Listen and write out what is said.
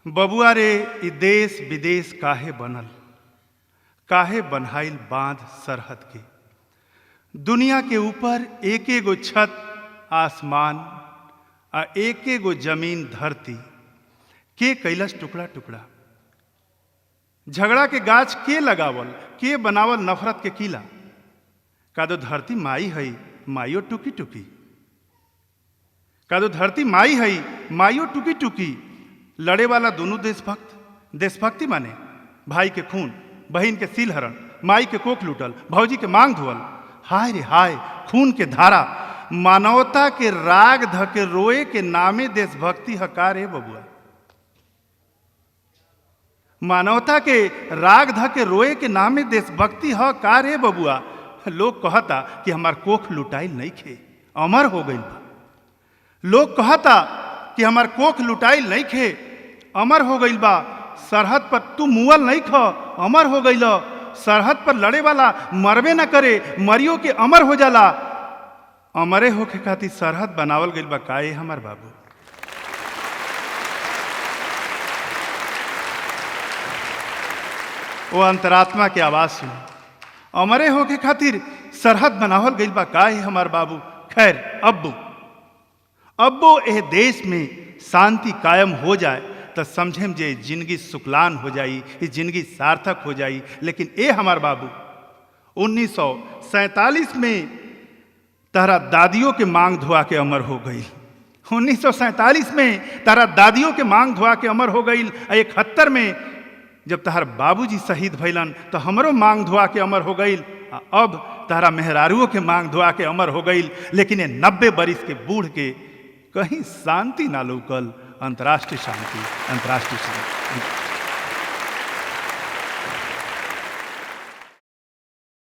बबुआ रे ई देश विदेश काहे बनल, काहे बनहाइल बांध सरहद के। दुनिया के ऊपर एक एगो छत आसमान आ एक एगो जमीन धरती के कैलस टुकड़ा टुकड़ा। झगड़ा के गाछ के लगावल, के बनावल नफरत के किला। का दो धरती माई है माइयो टुकी टुकी, का दो धरती माई है माइयो टुकी टुकी। लड़े वाला दोनों देशभक्त, देशभक्ति माने भाई के खून, बहन के सील हरण, माई के कोख लूटल, भौजी के मांग धुअल। हाय रे हाय खून के धारा, मानवता के राग धके रोए के नामे देशभक्ति हकार है बबुआ। मानवता के राग धके रोए के नामे देशभक्ति हकार है बबुआ। लोग कहता कि हमार कोख लुटाइल नहीं खे, अमर हो गई बा। लोग कहता कि हमार कोख लुटाइल नहीं खे, अमर हो गई बा। सरहद पर तू मुअल नहीं ख, अमर हो गई। सरहद पर लड़े वाला मरबे न करे, मरियो के अमर हो जाला। अमरे होके खातिर सरहद बनावल गई बा काहे हमार बाबू। वो अंतरात्मा की आवाज सुन, अमरे होके खातिर सरहद बनावल गई बा काहे हमार बाबू। खैर अब्बो एह देश में शांति कायम हो जाए तो समझेम जे जिंदगी सुकलान हो जाई, ये जिंदगी सार्थक हो जाई। लेकिन ए हमार बाबू 1947 में तारा दादियों के मांग धुआ के अमर हो गई। 1947 में तारा दादियों के मांग धुआ के अमर हो गई। 71 में जब तहार बाबूजी शहीद भैलन तो हमरो मांग धुआ के अमर हो गई। अब तारा मेहरारुओं के मांग धुआ के अमर हो गई। लेकिन ये 90 बरिस के बूढ़ के कहीं शांति ना लौकल। अंतर्राष्ट्रीय शांति, अंतर्राष्ट्रीय शांति।